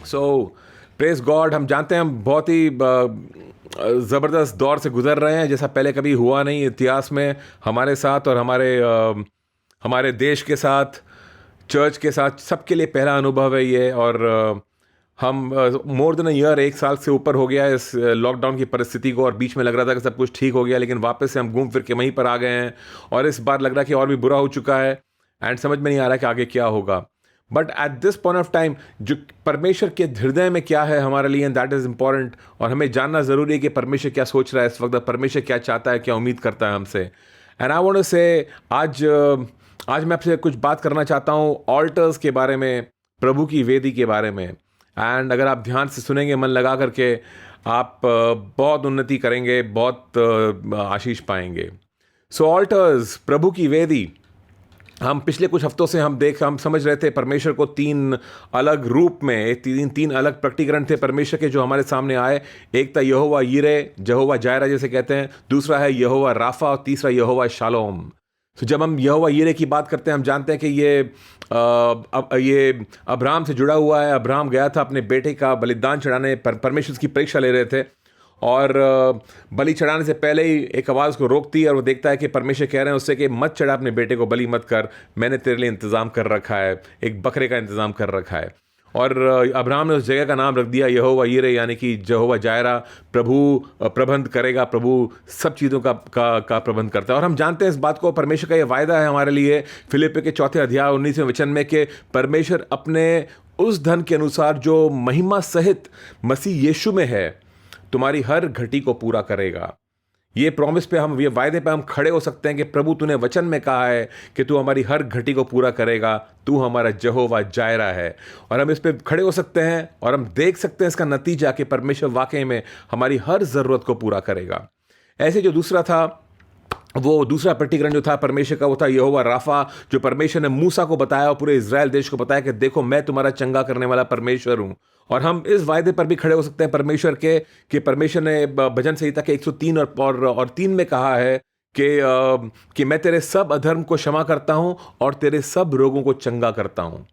सो praise God, हम जानते हैं हम बहुत ही ज़बरदस्त दौर से गुजर रहे हैं जैसा पहले कभी हुआ नहीं इतिहास में हमारे साथ और हमारे देश के साथ, चर्च के साथ, सबके लिए पहला अनुभव है ये। और हम मोर देन ईयर, 1 साल से ऊपर हो गया है इस लॉकडाउन की परिस्थिति को, और बीच में लग रहा था कि सब कुछ ठीक हो गया, लेकिन वापस से हम घूम फिर के वहीं पर आ गए हैं। और इस बार लग रहा है कि और भी बुरा हो चुका है, एंड समझ में नहीं आ रहा कि आगे क्या होगा। But at this point of time जो परमेश्वर के हृदय में क्या है हमारे लिए, एंड दैट इज़ इम्पॉर्टेंट, और हमें जानना ज़रूरी है कि परमेश्वर क्या सोच रहा है इस वक्त, परमेश्वर क्या चाहता है, क्या उम्मीद करता है हमसे। एंड आई वांट टू से आज मैं आपसे कुछ बात करना चाहता हूँ ऑल्टर्स के बारे में, प्रभु की वेदी के बारे में। एंड अगर आप ध्यान से सुनेंगे, मन लगा करके, आप बहुत उन्नति करेंगे, बहुत आशीष पाएंगे। सो ऑल्टर्स, प्रभु की वेदी, हम पिछले कुछ हफ्तों से हम समझ रहे थे परमेश्वर को 3 अलग रूप में, तीन अलग प्रकटीकरण थे परमेश्वर के जो हमारे सामने आए। एक था यहोवा यीरे, यहोवा जायरा जिसे कहते हैं, दूसरा है यहोवा राफा, और तीसरा यहोवा शालोम। तो जब हम यहोवा यीरे की बात करते हैं, हम जानते हैं कि ये अब्राहम से जुड़ा हुआ है। अब्राहम गया था अपने बेटे का बलिदान चढ़ाने, परमेश्वर की परीक्षा ले रहे थे, और बलि चढ़ाने से पहले ही एक आवाज़ को रोकती है, और वो देखता है कि परमेश्वर कह रहे हैं उससे कि मत चढ़ा अपने बेटे को, बलि मत कर, मैंने तेरे लिए इंतज़ाम कर रखा है, एक बकरे का इंतज़ाम कर रखा है। और अब्राहम ने उस जगह का नाम रख दिया यहोवा यीरे, यानी कि यहोवा जायरा, प्रभु प्रबंध करेगा, प्रभु सब चीज़ों का प्रबंध करता है। और हम जानते हैं इस बात को, परमेश्वर का ये वायदा है हमारे लिए फिलिप्पी के 4 अध्याय 19वें वचन में, कि परमेश्वर अपने उस धन के अनुसार जो महिमा सहित मसीह यीशु में है, तुम्हारी हर घटी को पूरा करेगा। ये प्रॉमिस पे हम, ये वायदे पे हम खड़े हो सकते हैं कि प्रभु तूने वचन में कहा है कि तू हमारी हर घटी को पूरा करेगा, तू हमारा यहोवा जायरा है। और हम इस पे खड़े हो सकते हैं, और हम देख सकते हैं इसका नतीजा कि परमेश्वर वाकई में हमारी हर ज़रूरत को पूरा करेगा। ऐसे जो दूसरा था, वो दूसरा प्रकटीकरण जो था परमेश्वर का, वो था यहोवा राफा, जो परमेश्वर ने मूसा को बताया और पूरे इज़राइल देश को बताया कि देखो मैं तुम्हारा चंगा करने वाला परमेश्वर हूँ। और हम इस वायदे पर भी खड़े हो सकते हैं परमेश्वर के, कि परमेश्वर ने भजन संहिता के 103 और 3 में कहा है कि मैं तेरे सब अधर्म को क्षमा करता हूँ और तेरे सब रोगों को चंगा करता हूँ।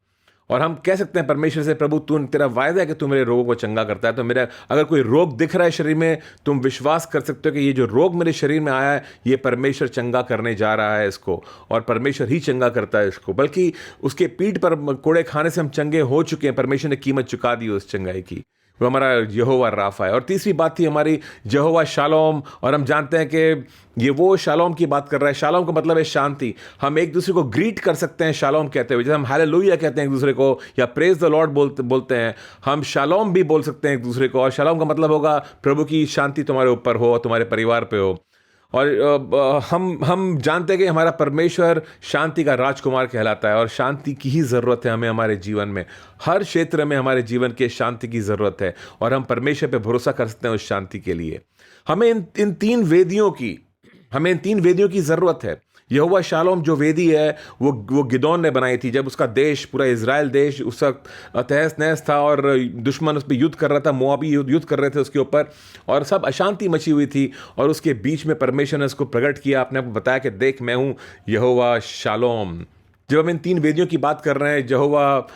और हम कह सकते हैं परमेश्वर से, प्रभु तेरा वायदा है कि तू मेरे रोगों को चंगा करता है, तो मेरा अगर कोई रोग दिख रहा है शरीर में, तुम विश्वास कर सकते हो कि ये जो रोग मेरे शरीर में आया है, ये परमेश्वर चंगा करने जा रहा है इसको, और परमेश्वर ही चंगा करता है इसको, बल्कि उसके पीठ पर कोड़े खाने से हम चंगे हो चुके हैं, परमेश्वर ने कीमत चुका दी उस चंगाई की। वो हमारा यहोवा राफा है। और तीसरी बात थी हमारी यहोवा शालोम, और हम जानते हैं कि ये वो शालोम की बात कर रहा है। शालोम का मतलब है शांति। हम एक दूसरे को ग्रीट कर सकते हैं शालोम कहते हुए, जैसे हम हालेलुया कहते हैं एक दूसरे को, या प्रेज द लॉर्ड बोलते हैं, हम शालोम भी बोल सकते हैं एक दूसरे को। और शालोम का मतलब होगा प्रभु की शांति तुम्हारे ऊपर हो, तुम्हारे परिवार पे हो। और हम जानते हैं कि हमारा परमेश्वर शांति का राजकुमार कहलाता है, और शांति की ही ज़रूरत है हमें हमारे जीवन में। हर क्षेत्र में हमारे जीवन के शांति की ज़रूरत है, और हम परमेश्वर पे भरोसा कर सकते हैं उस शांति के लिए। हमें इन 3 वेदियों की ज़रूरत है। यहोवा शालोम जो वेदी है, वो गिदोन ने बनाई थी, जब उसका देश, पूरा इज़राइल देश उस वक्त तहस नहस था, और दुश्मन उस पर युद्ध कर रहा था, मोआबी युद्ध कर रहे थे उसके ऊपर, और सब अशांति मची हुई थी। और उसके बीच में परमेश्वर ने उसको प्रकट किया, अपने आप को बताया कि देख मैं हूँ यहोवा शालोम। जब हम इन 3 वेदियों की बात कर रहे हैं, यहोवा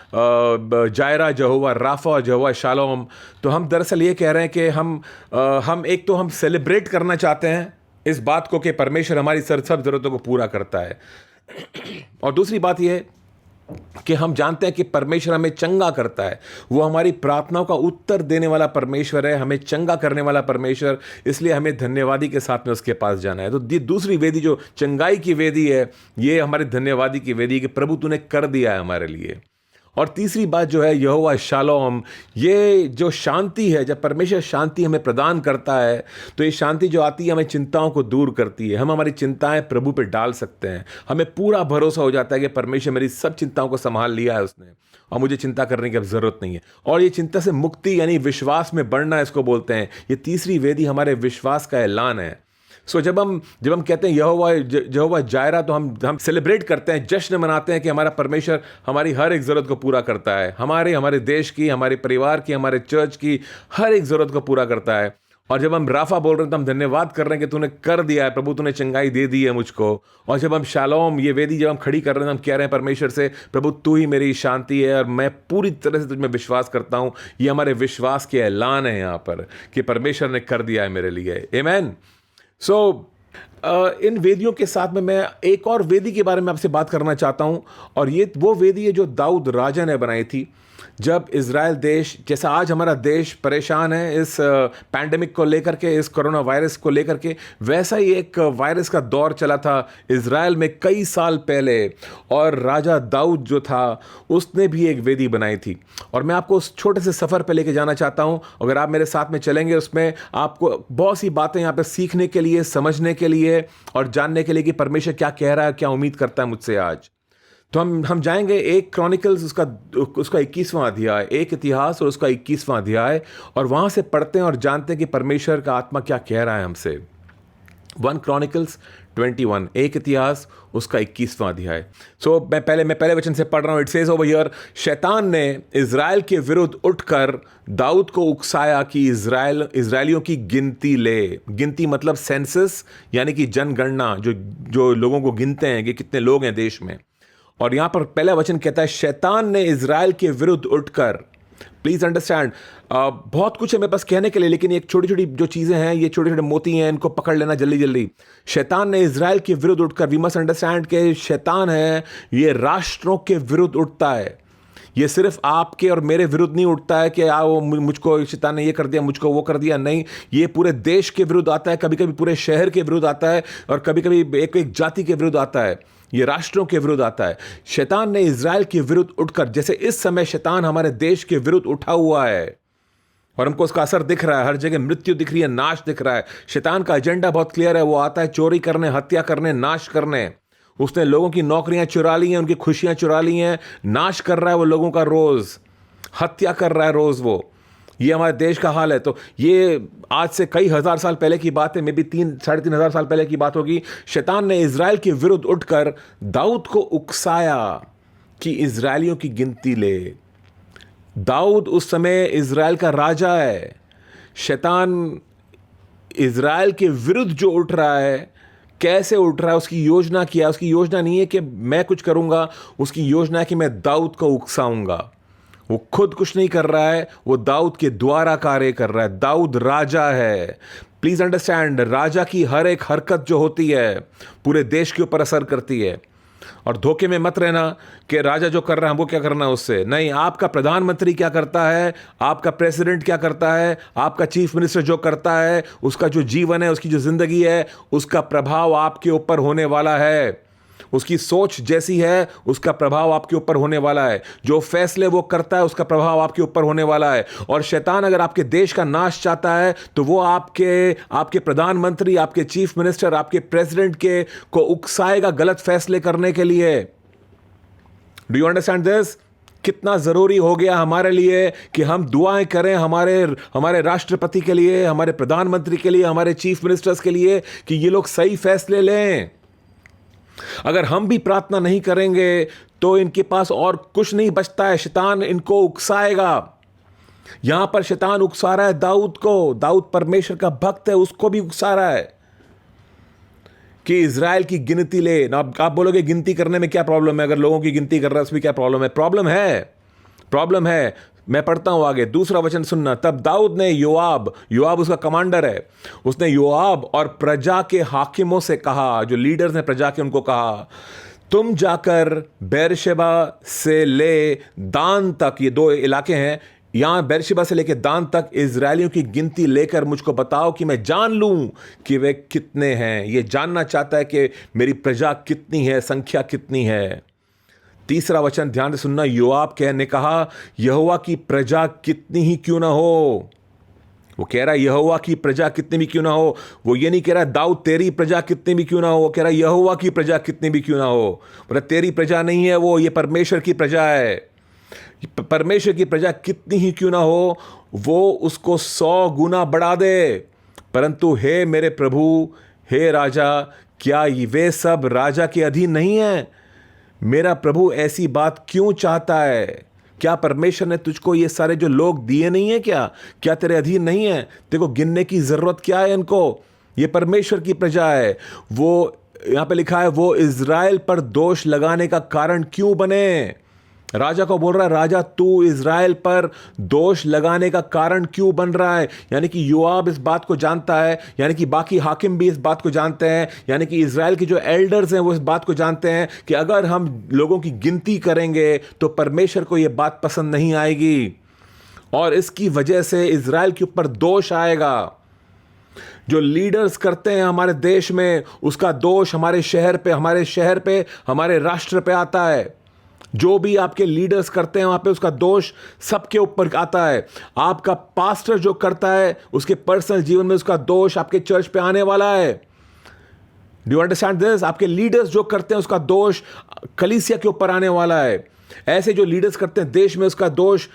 जायरा, यहोवा राफा और यहोवा शालोम, तो हम दरअसल ये कह रहे हैं कि हम एक तो हम सेलिब्रेट करना चाहते हैं इस बात को कि परमेश्वर हमारी सब ज़रूरतों को पूरा करता है। और दूसरी बात यह है कि हम जानते हैं कि परमेश्वर हमें चंगा करता है, वो हमारी प्रार्थनाओं का उत्तर देने वाला परमेश्वर है, हमें चंगा करने वाला परमेश्वर, इसलिए हमें धन्यवादी के साथ में उसके पास जाना है। तो दूसरी वेदी जो चंगाई की वेदी है, ये हमारी धन्यवादी की वेदी, कि प्रभु तूने कर दिया है हमारे लिए। और तीसरी बात जो है यहोवा शालोम, ये जो शांति है, जब परमेश्वर शांति हमें प्रदान करता है, तो ये शांति जो आती है हमें चिंताओं को दूर करती है। हम हमारी चिंताएं प्रभु पे डाल सकते हैं, हमें पूरा भरोसा हो जाता है कि परमेश्वर मेरी सब चिंताओं को संभाल लिया है उसने, और मुझे चिंता करने की अब ज़रूरत नहीं है। और ये चिंता से मुक्ति, यानी विश्वास में बढ़ना इसको बोलते हैं। ये तीसरी वेदी हमारे विश्वास का ऐलान है। सो जब हम कहते हैं यहोवा जायरा, तो हम सेलिब्रेट करते हैं, जश्न मनाते हैं कि हमारा परमेश्वर हमारी हर एक ज़रूरत को पूरा करता है, हमारे देश की, हमारे परिवार की, हमारे चर्च की हर एक ज़रूरत को पूरा करता है। और जब हम राफा बोल रहे हैं तो हम धन्यवाद कर रहे हैं कि तूने कर दिया है प्रभु, तूने चंगाई दे दी है मुझको। और जब हम शालोम ये वेदी जब हम खड़ी कर रहे हैं, हम कह रहे हैं परमेश्वर से, प्रभु तू ही मेरी शांति है और मैं पूरी तरह से तुझ में विश्वास करता हूँ। ये हमारे विश्वास के ऐलान है यहाँ पर कि परमेश्वर ने कर दिया है मेरे लिए। आमीन। सो इन वेदियों के साथ में मैं एक और वेदी के बारे में आपसे बात करना चाहता हूँ, और ये वो वेदी है जो दाऊद राजा ने बनाई थी। जब इज़राइल देश, जैसा आज हमारा देश परेशान है इस पैंडेमिक को लेकर के, इस कोरोना वायरस को लेकर के, वैसा ही एक वायरस का दौर चला था इज़राइल में कई साल पहले, और राजा दाऊद जो था उसने भी एक वेदी बनाई थी। और मैं आपको उस छोटे से सफ़र पे लेके जाना चाहता हूँ। अगर आप मेरे साथ में चलेंगे, उसमें आपको बहुत सी बातें यहाँ पे सीखने के लिए, समझने के लिए और जानने के लिए कि परमेश्वर क्या कह रहा है, क्या उम्मीद करता है मुझसे आज। तो हम जाएंगे एक क्रॉनिकल्स, उसका 21वां अध्याय, एक इतिहास और उसका 21वां अध्याय, और वहाँ से पढ़ते हैं और जानते हैं कि परमेश्वर का आत्मा क्या कह रहा है हमसे। 1 क्रॉनिकल्स 21, एक इतिहास उसका 21वां अध्याय। सो मैं पहले वचन से पढ़ रहा हूँ। इट सेज ओवर हियर, शैतान ने इज़राइल के विरुद्ध उठकर दाऊद को उकसाया कि इज़राइलियों की गिनती ले। गिनती मतलब सेंसस, यानी कि जनगणना, जो लोगों को गिनते हैं कि कितने लोग हैं देश में। और यहां पर पहला वचन कहता है, शैतान ने इज़राइल के विरुद्ध उठकर। प्लीज अंडरस्टैंड, बहुत कुछ है मेरे पास कहने के लिए, लेकिन एक छोटी छोटी जो चीजें हैं, ये छोटे छोटे मोती हैं, इनको पकड़ लेना जल्दी जल्दी। शैतान ने इज़राइल के विरुद्ध उठकर, वी मस्ट अंडरस्टैंड कि शैतान है, ये राष्ट्रों के विरुद्ध उठता है। ये सिर्फ आपके और मेरे विरुद्ध नहीं उठता है कि वो मुझको शैतान ने ये कर दिया, मुझको वो कर दिया। नहीं, ये पूरे देश के विरुद्ध आता है, कभी कभी पूरे शहर के विरुद्ध आता है, और कभी कभी एक जाति के विरुद्ध आता है। ये राष्ट्रों के विरुद्ध आता है। शैतान ने इज़राइल के विरुद्ध उठकर, जैसे इस समय शैतान हमारे देश के विरुद्ध उठा हुआ है और हमको उसका असर दिख रहा है, हर जगह मृत्यु दिख रही है, नाश दिख रहा है। शैतान का एजेंडा बहुत क्लियर है, वो आता है चोरी करने, हत्या करने, नाश करने। उसने लोगों की नौकरियां चुरा ली हैं, उनकी खुशियां चुरा ली हैं, नाश कर रहा है वो लोगों का, रोज हत्या कर रहा है रोज वो। ये हमारे देश का हाल है। तो ये आज से कई हजार साल पहले की बात है, मे बी 3-3.5 साल पहले की बात होगी। शैतान ने इज़राइल के विरुद्ध उठकर दाऊद को उकसाया कि इज़राइलियों की गिनती ले। दाऊद उस समय इज़राइल का राजा है। शैतान इज़राइल के विरुद्ध जो उठ रहा है, कैसे उठ रहा है, उसकी योजना क्या है। उसकी योजना नहीं है कि मैं कुछ करूंगा, उसकी योजना है कि मैं दाऊद को उकसाऊंगा। वो खुद कुछ नहीं कर रहा है, वो दाऊद के द्वारा कार्य कर रहा है। दाऊद राजा है। प्लीज अंडरस्टैंड, राजा की हर एक हरकत जो होती है पूरे देश के ऊपर असर करती है। और धोखे में मत रहना कि राजा जो कर रहा है हमको क्या करना है उससे। नहीं, आपका प्रधानमंत्री क्या करता है, आपका प्रेसिडेंट क्या करता है, आपका चीफ मिनिस्टर जो करता है, उसका जो जीवन है, उसकी जो जिंदगी है, उसका प्रभाव आपके ऊपर होने वाला है। उसकी सोच जैसी है, उसका प्रभाव आपके ऊपर होने वाला है। जो फैसले वो करता है, उसका प्रभाव आपके ऊपर होने वाला है। और शैतान अगर आपके देश का नाश चाहता है, तो वो आपके प्रधानमंत्री, आपके चीफ मिनिस्टर, आपके प्रेसिडेंट को उकसाएगा गलत फैसले करने के लिए। Do you understand this? कितना जरूरी हो गया हमारे लिए कि हम दुआएं करें हमारे राष्ट्रपति के लिए, हमारे प्रधानमंत्री के लिए, हमारे चीफ मिनिस्टर्स के लिए, कि ये लोग सही फैसले लें। अगर हम भी प्रार्थना नहीं करेंगे तो इनके पास और कुछ नहीं बचता है, शैतान इनको उकसाएगा। यहां पर शैतान उकसा रहा है दाऊद को। दाऊद परमेश्वर का भक्त है, उसको भी उकसा रहा है कि इज़राइल की गिनती ले। ना आप बोलोगे गिनती करने में क्या प्रॉब्लम है, अगर लोगों की गिनती कर रहा है उसमें क्या प्रॉब्लम है? प्रॉब्लम है। मैं पढ़ता हूं आगे, दूसरा वचन सुनना। तब दाऊद ने योआब उसका कमांडर है, उसने योआब और प्रजा के हाकिमों से कहा, जो लीडर्स हैं प्रजा के, उनको कहा, तुम जाकर बेरशेबा से ले दान तक, ये 2 इलाके हैं, यहां बेरशेबा से लेकर दान तक इज़राइलियों की गिनती लेकर मुझको बताओ कि मैं जान लूं कि वे कितने हैं। ये जानना चाहता है कि मेरी प्रजा कितनी है, संख्या कितनी है। तीसरा वचन ध्यान से सुनना। योआब ने कहा, यहोवा की प्रजा कितनी ही क्यों ना हो। वो कह रहा है यहोवा की प्रजा कितनी भी क्यों ना हो। वो ये नहीं कह रहा दाऊद तेरी प्रजा कितनी भी क्यों ना हो, वो कह रहा यहोवा की प्रजा कितनी भी क्यों ना हो। मतलब तेरी प्रजा नहीं है वो, ये परमेश्वर की प्रजा है। परमेश्वर की प्रजा कितनी ही क्यों ना हो, वो उसको 100 गुना बढ़ा दे। परंतु हे मेरे प्रभु, हे राजा, क्या वे सब राजा के अधीन नहीं है? मेरा प्रभु ऐसी बात क्यों चाहता है? क्या परमेश्वर ने तुझको ये सारे जो लोग दिए नहीं है? क्या तेरे अधीन नहीं है? तेरे को गिनने की जरूरत क्या है इनको? ये परमेश्वर की प्रजा है। वो यहां पे लिखा है, वो इज़राइल पर दोष लगाने का कारण क्यों बने? राजा को बोल रहा है, राजा तू इज़राइल पर दोष लगाने का कारण क्यों बन रहा है? यानी कि योआब इस बात को जानता है, यानी कि बाकी हाकिम भी इस बात को जानते हैं, यानी कि इज़राइल के जो एल्डर्स हैं वो इस बात को जानते हैं कि अगर हम लोगों की गिनती करेंगे तो परमेश्वर को यह बात पसंद नहीं आएगी और इसकी वजह से इज़राइल के ऊपर दोष आएगा। जो लीडर्स करते हैं हमारे देश में, उसका दोष हमारे शहर पे, हमारे राष्ट्र पे आता है। जो भी आपके लीडर्स करते हैं वहां पे उसका दोष सबके ऊपर आता है। आपका पास्टर जो करता है उसके पर्सनल जीवन में उसका दोष आपके चर्च पे आने वाला है। Do you understand this? आपके लीडर्स जो करते हैं उसका दोष कलीसिया के ऊपर आने वाला है। ऐसे जो लीडर्स करते हैं देश में, उसका दोष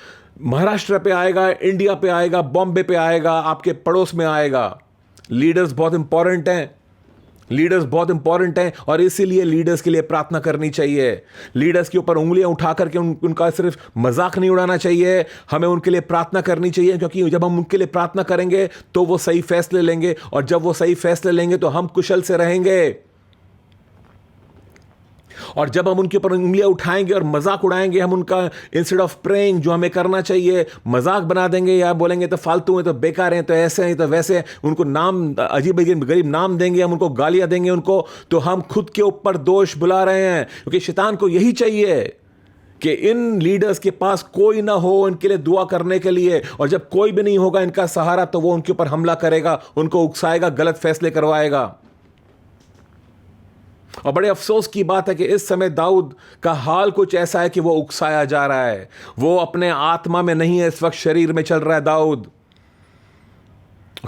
महाराष्ट्र पे आएगा, इंडिया पे आएगा, बॉम्बे पे आएगा, आपके पड़ोस में आएगा। लीडर्स बहुत इंपॉर्टेंट हैं और इसीलिए लीडर्स के लिए प्रार्थना करनी चाहिए। लीडर्स के ऊपर उंगलियां उठा करके उनका सिर्फ मजाक नहीं उड़ाना चाहिए, हमें उनके लिए प्रार्थना करनी चाहिए, क्योंकि जब हम उनके लिए प्रार्थना करेंगे तो वो सही फैसले लेंगे और जब वो सही फैसले लेंगे तो हम कुशल से रहेंगे। और जब हम उनके ऊपर उंगलियां उठाएंगे और मजाक उड़ाएंगे, हम उनका इंस्टेड ऑफ प्रेइंग जो हमें करना चाहिए मजाक बना देंगे या बोलेंगे तो फालतू हैं, तो बेकार हैं, तो ऐसे हैं, तो वैसे हैं, उनको नाम अजीब गरीब नाम देंगे, हम उनको गालियां देंगे उनको, तो हम खुद के ऊपर दोष बुला रहे हैं। क्योंकि शैतान को यही चाहिए कि इन लीडर्स के पास कोई ना हो इनके लिए दुआ करने के लिए, और जब कोई भी नहीं होगा इनका सहारा तो वो उनके ऊपर हमला करेगा, उनको उकसाएगा, गलत फैसले करवाएगा। और बड़े अफसोस की बात है कि इस समय दाऊद का हाल कुछ ऐसा है कि वो उकसाया जा रहा है। वो अपने आत्मा में नहीं है, इस वक्त शरीर में चल रहा है दाऊद।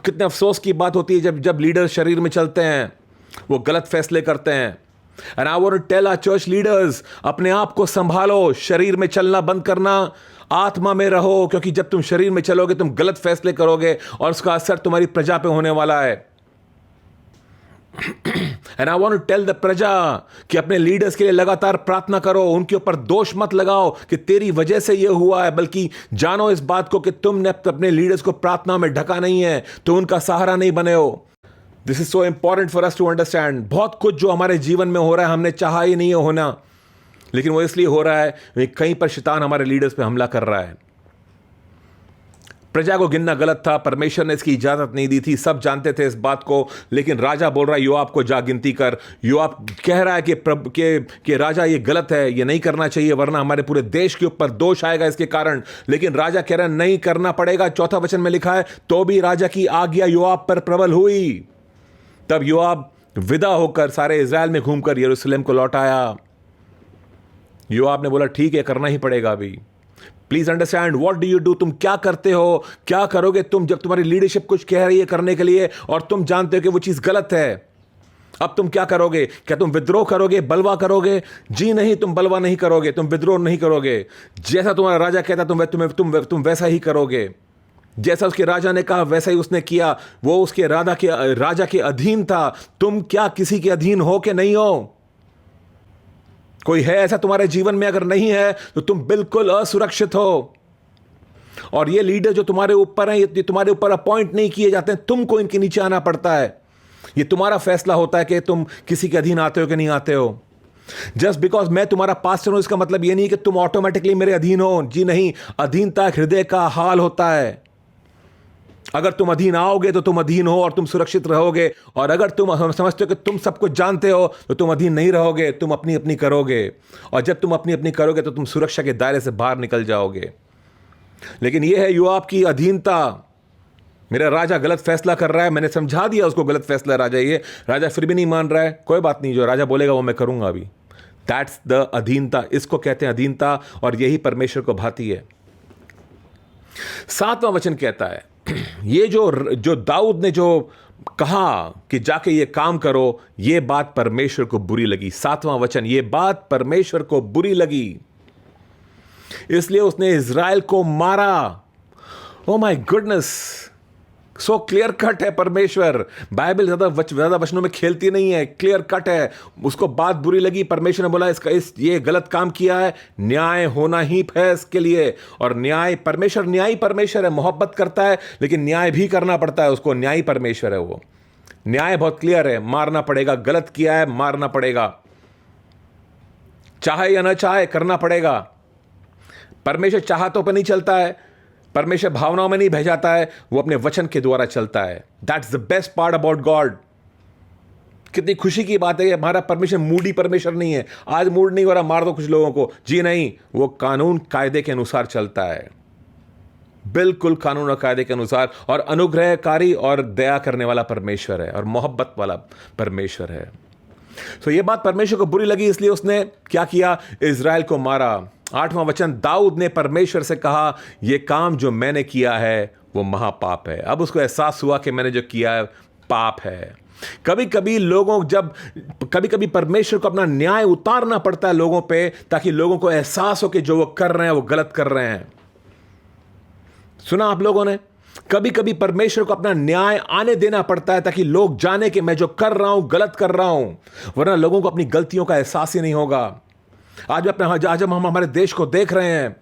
कितने अफसोस की बात होती है जब लीडर शरीर में चलते हैं, वो गलत फैसले करते हैं। And I want to tell our church leaders, अपने आप को संभालो, शरीर में चलना बंद करना, आत्मा में रहो, क्योंकि जब तुम शरीर में चलोगे तुम गलत फैसले करोगे और उसका असर तुम्हारी प्रजा पे होने वाला है। And I want to tell the प्रजा कि अपने लीडर्स के लिए लगातार प्रार्थना करो, उनके ऊपर दोष मत लगाओ कि तेरी वजह से यह हुआ है, बल्कि जानो इस बात को कि तुमने अपने लीडर्स को प्रार्थना में ढका नहीं है, तो उनका सहारा नहीं बने हो। This is so important for us to understand. बहुत कुछ जो हमारे जीवन में हो रहा है हमने चाहा ही नहीं होना, लेकिन वो इसलिए हो रहा है कहीं पर शैतान हमारे लीडर्स पे हमला कर रहा है। प्रजा को गिनना गलत था, परमेश्वर ने इसकी इजाजत नहीं दी थी, सब जानते थे इस बात को, लेकिन राजा बोल रहा है योआब को जा गिनती कर। योआब कह रहा है कि राजा ये गलत है, ये नहीं करना चाहिए, वरना हमारे पूरे देश के ऊपर दोष आएगा इसके कारण। लेकिन राजा कह रहा है नहीं करना पड़ेगा। चौथा वचन में लिखा है, तो भी राजा की आज्ञा योआब पर प्रबल हुई। तब योआब विदा होकर सारे इज़राइल में घूमकर यरूशलेम को लौट आया। योआब ने बोला ठीक है, करना ही पड़ेगा अभी। Please understand, what do you do? तुम क्या करते हो, क्या करोगे तुम जब तुम्हारी लीडरशिप कुछ कह रही है करने के लिए और तुम जानते हो कि वो चीज गलत है? अब तुम क्या करोगे? क्या तुम विद्रोह करोगे, बलवा करोगे? जी नहीं, तुम बलवा नहीं करोगे, तुम विद्रोह नहीं करोगे। जैसा तुम्हारा राजा कहता तुम वैसा ही करोगे। जैसा उसके राजा ने कहा वैसा ही उसने किया। वो उसके राजा के अधीन था। तुम क्या किसी के अधीन हो कि नहीं हो? कोई है ऐसा तुम्हारे जीवन में? अगर नहीं है तो तुम बिल्कुल असुरक्षित हो। और ये लीडर जो तुम्हारे ऊपर हैं, ये तुम्हारे ऊपर अपॉइंट नहीं किए जाते हैं, तुमको इनके नीचे आना पड़ता है। ये तुम्हारा फैसला होता है कि तुम किसी के अधीन आते हो कि नहीं आते हो। जस्ट बिकॉज मैं तुम्हारा पास्टर हूं इसका मतलब ये नहीं कि तुम ऑटोमेटिकली मेरे अधीन हो। जी नहीं, अधीनता हृदय का हाल होता है। अगर तुम अधीन आओगे तो तुम अधीन हो और तुम सुरक्षित रहोगे, और अगर तुम समझते हो कि तुम सब कुछ जानते हो तो तुम अधीन नहीं रहोगे, तुम अपनी अपनी करोगे। और जब तुम अपनी अपनी करोगे तो तुम सुरक्षा के दायरे से बाहर निकल जाओगे। लेकिन यह है योआब की अधीनता। मेरा राजा गलत फैसला कर रहा है, मैंने समझा दिया उसको गलत फैसला राजा फिर भी नहीं मान रहा है। कोई बात नहीं, जो राजा बोलेगा वो मैं करूंगा अभी। दैट्स द अधीनता, इसको कहते हैं अधीनता, और यही परमेश्वर को भाती है। 7वां वचन कहता है, ये जो दाऊद ने जो कहा कि जाके ये काम करो, ये बात परमेश्वर को बुरी लगी। 7वां वचन, ये बात परमेश्वर को बुरी लगी, इसलिए उसने इज़राइल को मारा। Oh my goodness, so clear cut है परमेश्वर। बाइबल ज्यादा वचनों में खेलती नहीं है, क्लियर कट है। उसको बात बुरी लगी, परमेश्वर ने बोला ये गलत काम किया है, न्याय होना ही है इसके लिए। और न्याय, परमेश्वर न्यायी परमेश्वर है, मोहब्बत करता है लेकिन न्याय भी करना पड़ता है उसको। न्यायी परमेश्वर है वो, न्याय बहुत क्लियर है, मारना पड़ेगा, गलत किया है मारना पड़ेगा, चाहे या ना चाहे करना पड़ेगा। परमेश्वर चाहतों पर नहीं चलता है, परमेश्वर भावनाओं में नहीं बह जाता है, वो अपने वचन के द्वारा चलता है। That's the best part about God. कितनी खुशी की बात है, हमारा परमेश्वर मूडी परमेश्वर नहीं है। आज मूड नहीं हो रहा, मार दो कुछ लोगों को, जी नहीं, वो कानून कायदे के अनुसार चलता है, बिल्कुल कानून और कायदे के अनुसार। और अनुग्रहकारी और दया करने वाला परमेश्वर है और मोहब्बत वाला परमेश्वर है। तो ये बात परमेश्वर को बुरी लगी, इसलिए उसने क्या किया, इज़राइल को मारा। 8वां वचन, दाऊद ने परमेश्वर से कहा, यह काम जो मैंने किया है वो महापाप है। अब उसको एहसास हुआ कि मैंने जो किया है पाप है। कभी कभी परमेश्वर को अपना न्याय उतारना पड़ता है लोगों पे, ताकि लोगों को एहसास हो कि जो वो कर रहे हैं वो गलत कर रहे हैं। सुना आप लोगों ने, कभी कभी परमेश्वर को अपना न्याय आने देना पड़ता है ताकि लोग जाने कि मैं जो कर रहा हूं गलत कर रहा हूं, वरना लोगों को अपनी गलतियों का एहसास ही नहीं होगा। आज हम हमारे देश को देख रहे हैं,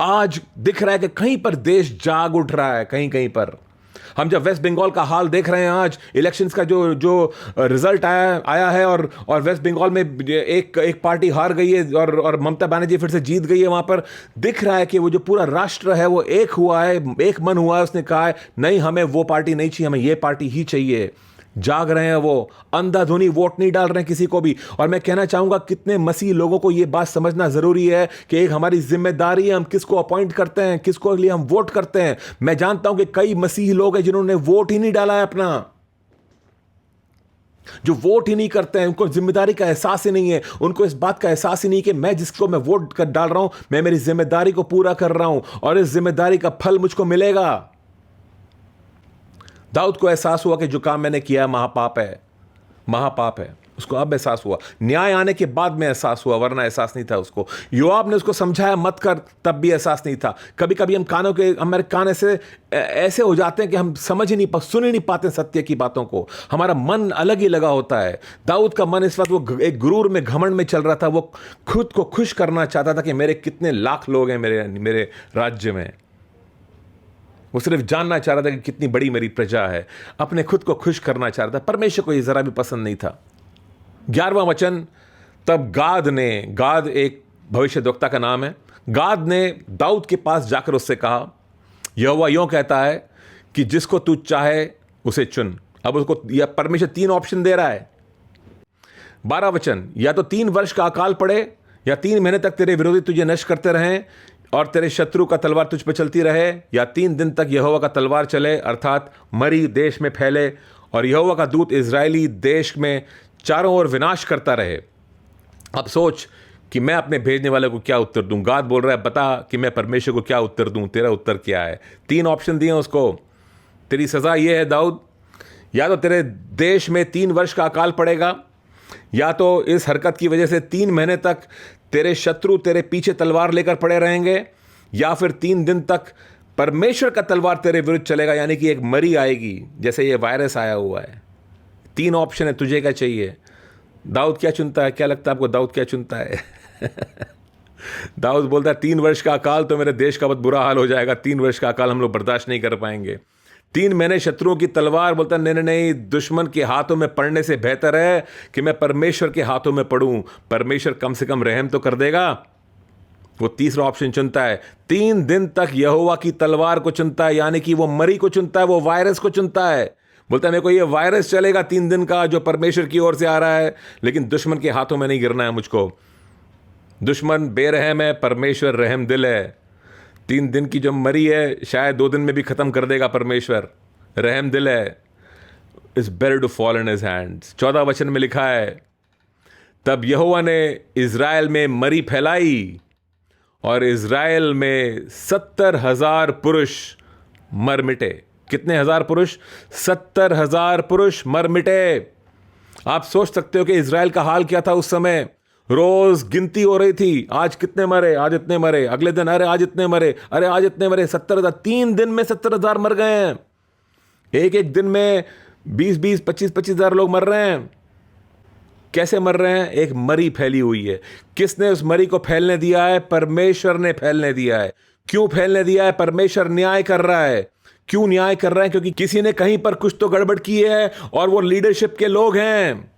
आज दिख रहा है कि कहीं पर देश जाग उठ रहा है, कहीं कहीं पर। हम जब वेस्ट बंगाल का हाल देख रहे हैं, आज इलेक्शंस का जो रिजल्ट आया है, और वेस्ट बंगाल में एक पार्टी हार गई है और ममता बनर्जी फिर से जीत गई है। वहां पर दिख रहा है कि वो जो पूरा राष्ट्र है वो एक हुआ है, एक मन हुआ है। उसने कहा है नहीं, हमें वो पार्टी नहीं चाहिए, हमें ये पार्टी ही चाहिए। जाग रहे हैं वो, अंधाधुनी वोट नहीं डाल रहे हैं किसी को भी। और मैं कहना चाहूंगा कितने मसीह लोगों को ये बात समझना जरूरी है कि एक हमारी जिम्मेदारी है, हम किसको अपॉइंट करते हैं, किसको लिए हम वोट करते हैं। मैं जानता हूं कि कई मसीह लोग हैं जिन्होंने वोट ही नहीं डाला है अपना, जो वोट ही नहीं करते हैं, उनको जिम्मेदारी का एहसास ही नहीं है, उनको इस बात का एहसास ही नहीं कि मैं जिसको मैं वोट कर डाल रहा हूं, मैं मेरी जिम्मेदारी को पूरा कर रहा हूं और इस जिम्मेदारी का फल मुझको मिलेगा। दाऊद को एहसास हुआ कि जो काम मैंने किया महापाप है, महापाप है। उसको अब एहसास हुआ, न्याय आने के बाद में एहसास हुआ, वरना एहसास नहीं था उसको। योआब ने उसको समझाया मत कर, तब भी एहसास नहीं था। कभी कभी हमारे कान ऐसे हो जाते हैं कि हम सुन ही नहीं पाते सत्य की बातों को, हमारा मन अलग ही लगा होता है। दाऊद का मन इस वक्त वो एक गुरूर में, घमंड में चल रहा था। वो खुद को खुश करना चाहता था कि मेरे कितने लाख लोग हैं मेरे राज्य में। वो सिर्फ जानना चाह रहा था कि कितनी बड़ी मेरी प्रजा है, अपने खुद को खुश करना चाह रहा था। परमेश्वर को ये जरा भी पसंद नहीं था। 11वां वचन, तब गाद एक भविष्यद्वक्ता का नाम है, गाद ने दाऊद के पास जाकर उससे कहा, यहोवा यूं कहता है कि जिसको तू चाहे उसे चुन। अब उसको परमेश्वर 3 ऑप्शन दे रहा है। 12 वचन, या तो 3 वर्ष का अकाल पड़े, या 3 महीने तक तेरे विरोधी तुझे नष्ट करते रहें और तेरे शत्रु का तलवार तुझ पर चलती रहे, या 3 दिन तक यहोवा का तलवार चले, अर्थात मरी देश में फैले, और यहोवा का दूत इजरायली देश में चारों ओर विनाश करता रहे। अब सोच कि मैं अपने भेजने वाले को क्या उत्तर दूं। गाद बोल रहा है, बता कि मैं परमेश्वर को क्या उत्तर दूं, तेरा उत्तर क्या है। 3 ऑप्शन दिए उसको, तेरी सजा ये है दाऊद, या तो तेरे देश में 3 वर्ष का अकाल पड़ेगा, या तो इस हरकत की वजह से 3 महीने तक तेरे शत्रु तेरे पीछे तलवार लेकर पड़े रहेंगे, या फिर 3 दिन तक परमेश्वर का तलवार तेरे विरुद्ध चलेगा, यानी कि एक मरी आएगी जैसे ये वायरस आया हुआ है। 3 ऑप्शन है, तुझे क्या चाहिए। दाऊद क्या चुनता है, क्या लगता है आपको दाऊद क्या चुनता है? दाऊद बोलता है 3 वर्ष का अकाल तो मेरे देश का बहुत बुरा हाल हो जाएगा, 3 वर्ष का अकाल हम लोग बर्दाश्त नहीं कर पाएंगे। 3 महीने शत्रुओं की तलवार, बोलता है नहीं, दुश्मन के हाथों में पड़ने से बेहतर है कि मैं परमेश्वर के हाथों में पड़ूं, परमेश्वर कम से कम रहम तो कर देगा। वो तीसरा ऑप्शन चुनता है, 3 दिन तक यहोवा की तलवार को चुनता है, यानी कि वो मरी को चुनता है, वो वायरस को चुनता है। बोलता है मेरे को ये वायरस चलेगा 3 दिन का जो परमेश्वर की ओर से आ रहा है, लेकिन दुश्मन के हाथों में नहीं गिरना है मुझको। दुश्मन बेरहम है, परमेश्वर रहम दिल है। 3 दिन की जो मरी है शायद 2 दिन में भी खत्म कर देगा परमेश्वर, रहम दिल है। It's better to fall in his hands. 14 वचन में लिखा है, तब यहोवा ने इज़राइल में मरी फैलाई और इज़राइल में 70,000 पुरुष मर मिटे। कितने हजार पुरुष? 70,000 पुरुष मर मिटे। आप सोच सकते हो कि इज़राइल का हाल क्या था उस समय। रोज गिनती हो रही थी, आज कितने मरे, आज इतने मरे, अगले दिन अरे आज इतने मरे, अरे आज इतने मरे। 70,000, 3 दिन में 70,000 मर गए हैं। एक एक दिन में 20-20, 25-25 हज़ार लोग मर रहे हैं। कैसे मर रहे हैं? एक मरी फैली हुई है। किसने उस मरी को फैलने दिया है? परमेश्वर ने फैलने दिया है। क्यों फैलने दिया है? परमेश्वर न्याय कर रहा है। क्यों न्याय कर रहा है? क्योंकि किसी ने कहीं पर कुछ तो गड़बड़ की है, और वो लीडरशिप के लोग हैं,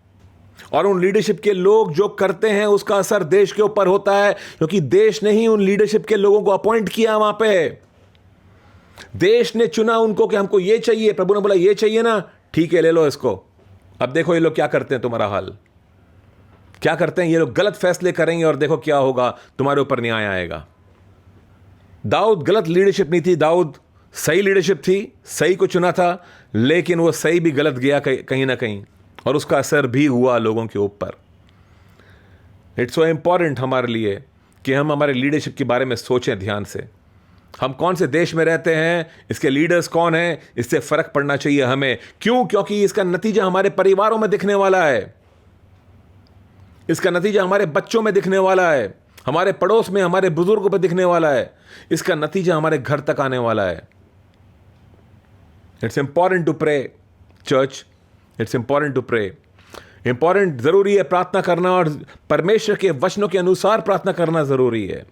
और उन लीडरशिप के लोग जो करते हैं उसका असर देश के ऊपर होता है, क्योंकि देश ने ही उन लीडरशिप के लोगों को अपॉइंट किया। वहां पे देश ने चुना उनको कि हमको ये चाहिए। प्रभु ने बोला ये चाहिए ना, ठीक है ले लो इसको। अब देखो ये लोग क्या करते हैं, तुम्हारा हाल क्या करते हैं। ये लोग गलत फैसले करेंगे और देखो क्या होगा, तुम्हारे ऊपर न्याय आएगा। दाऊद गलत लीडरशिप नहीं थी, दाऊद सही लीडरशिप थी, सही को चुना था, लेकिन वो सही भी गलत गया कहीं ना कहीं, और उसका असर भी हुआ लोगों के ऊपर। इट्स सो इंपॉर्टेंट हमारे लिए कि हम हमारे लीडरशिप के बारे में सोचें ध्यान से। हम कौन से देश में रहते हैं, इसके लीडर्स कौन हैं, इससे फर्क पड़ना चाहिए हमें। क्यों? क्योंकि इसका नतीजा हमारे परिवारों में दिखने वाला है, इसका नतीजा हमारे बच्चों में दिखने वाला है, हमारे पड़ोस में, हमारे बुजुर्गों पर दिखने वाला है, इसका नतीजा हमारे घर तक आने वाला है। It's important to pray church, it's important to pray. Important, जरूरी है प्रार्थना करना, और परमेश्वर के वचनों के अनुसार प्रार्थना करना जरूरी है।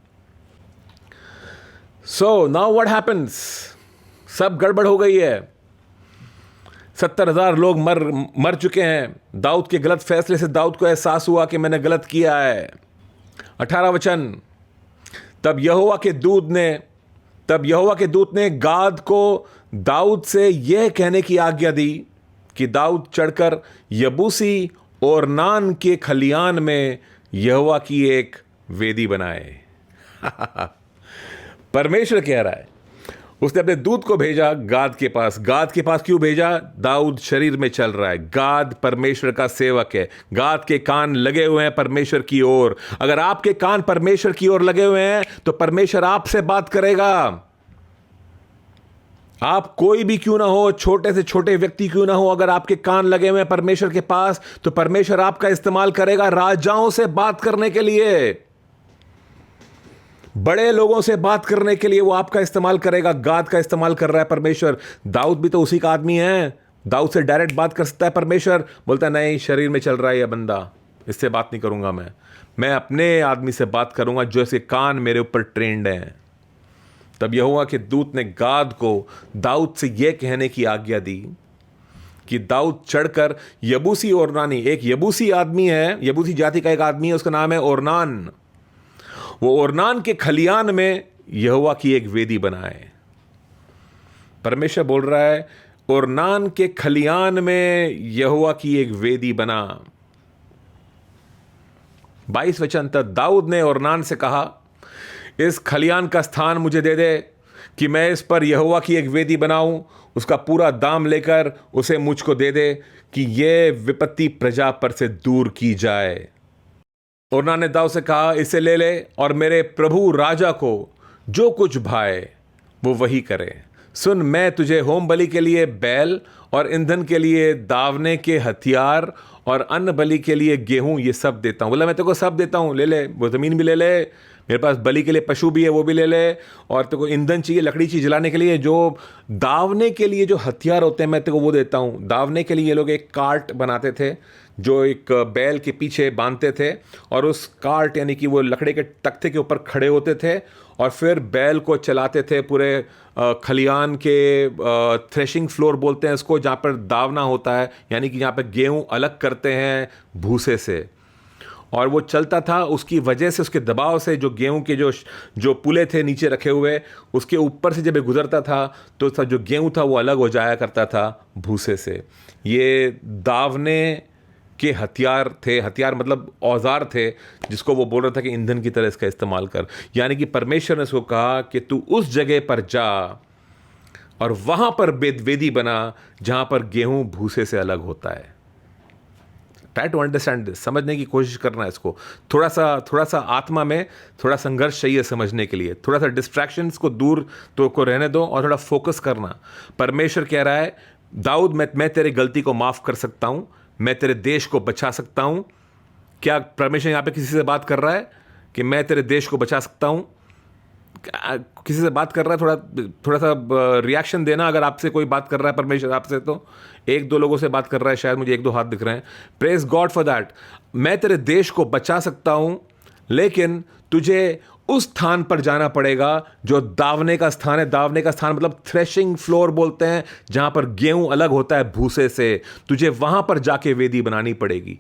So now what happens? सब गड़बड़ हो गई है। 70,000 लोग मर चुके हैं। दाऊद के गलत फैसले से दाऊद को एहसास हुआ कि मैंने गलत किया है। 18 वचन, तब यहोवा के दूत ने गाद को दाऊद से यह कहने की आज्ञा दी कि दाऊद चढ़कर यबूसी ओरनान के खलियान में यहोवा की एक वेदी बनाए। परमेश्वर कह रहा है, उसने अपने दूत को भेजा गाद के पास। गाद के पास क्यों भेजा? दाऊद शरीर में चल रहा है। गाद परमेश्वर का सेवक है। गाद के कान लगे हुए हैं परमेश्वर की ओर। अगर आपके कान परमेश्वर की ओर लगे हुए हैं तो परमेश्वर आपसे बात करेगा। आप कोई भी क्यों ना हो, छोटे से छोटे व्यक्ति क्यों ना हो, अगर आपके कान लगे हुए हैं परमेश्वर के पास तो परमेश्वर आपका इस्तेमाल करेगा राजाओं से बात करने के लिए, बड़े लोगों से बात करने के लिए वो आपका इस्तेमाल करेगा। गाद का इस्तेमाल कर रहा है परमेश्वर। दाऊद भी तो उसी का आदमी है। दाऊद से डायरेक्ट बात कर सकता है परमेश्वर। बोलता है नहीं, शरीर में चल रहा है यह बंदा, इससे बात नहीं करूंगा मैं अपने आदमी से बात करूंगा जो इसके कान मेरे ऊपर ट्रेंड हैं। तब यहोवा के दूत ने गाद को दाऊद से यह कहने की आज्ञा दी कि दाऊद चढ़कर यबूसी ओरनानी, एक यबूसी आदमी है, यबूसी जाति का एक आदमी है, उसका नाम है ओरनान, वो ओरनान के खलियान में यहोवा की एक वेदी बनाए। परमेश्वर बोल रहा है ओरनान के खलियान में यहोवा की एक वेदी बना। 22 वचन तक, दाऊद ने ओरनान से कहा इस खलियान का स्थान मुझे दे दे कि मैं इस पर यहोवा की एक वेदी बनाऊं। उसका पूरा दाम लेकर उसे मुझको दे दे कि यह विपत्ति प्रजा पर से दूर की जाए। ओरनान ने दाऊद से कहा इसे ले ले और मेरे प्रभु राजा को जो कुछ भाए वो वही करे। सुन, मैं तुझे होम बलि के लिए बैल और ईंधन के लिए दावने के हथियार और अन्न बलि के लिए गेहूं ये सब देता हूं। बोला मैं तेरे को सब देता हूं, ले ले, वो जमीन भी ले ले, मेरे पास बलि के लिए पशु भी है वो भी ले ले, और तेरे को ईंधन चाहिए, लकड़ी चाहिए जलाने के लिए, जो दावने के लिए जो हथियार होते हैं मैं तेरे को वो देता हूँ। दावने के लिए ये लोग एक कार्ट बनाते थे जो एक बैल के पीछे बांधते थे, और उस कार्ट यानी कि वो लकड़े के तख्ते के ऊपर खड़े होते थे और फिर बैल को चलाते थे पूरे खलियान के, थ्रेशिंग फ्लोर बोलते हैं इसको, जहाँ पर दावना होता है, यानी कि जहाँ पर गेहूँ अलग करते हैं भूसे से, और वो चलता था। उसकी वजह से, उसके दबाव से जो गेहूं के जो पुले थे नीचे रखे हुए, उसके ऊपर से जब ये गुजरता था तो जो गेहूं था वो अलग हो जाया करता था भूसे से। ये दावने के हथियार थे, हथियार मतलब औजार थे, जिसको वो बोल रहा था कि ईंधन की तरह इसका इस्तेमाल कर। यानी कि परमेश्वर ने उसको कहा कि तू उस जगह पर जा और वहां पर वेदी बना जहां पर गेहूं भूसे से अलग होता है। ट्राई टू अंडरस्टैंड दिस, समझने की कोशिश करना है इसको। थोड़ा सा आत्मा में थोड़ा संघर्ष चाहिए समझने के लिए। थोड़ा सा डिस्ट्रैक्शंस को दूर तो को रहने दो और थोड़ा फोकस करना। परमेश्वर कह रहा है दाऊद, मैं तेरे गलती को माफ़ कर सकता हूँ, मैं तेरे देश को बचा सकता हूँ। क्या परमेश्वर यहाँ पे किसी से बात कर रहा है कि मैं तेरे देश को बचा सकता हूँ? किसी से बात कर रहा है, थोड़ा सा रिएक्शन देना। अगर आपसे कोई बात कर रहा है परमेश्वर आपसे, तो एक दो लोगों से बात कर रहा है, शायद मुझे एक दो हाथ दिख रहे हैं। Praise God for that. मैं तेरे देश को बचा सकता हूं, लेकिन तुझे उस स्थान पर जाना पड़ेगा जो दावने का स्थान है। दावने का स्थान मतलब थ्रेशिंग फ्लोर बोलते हैं, जहां पर गेहूं अलग होता है भूसे से। तुझे वहां पर जाके वेदी बनानी पड़ेगी,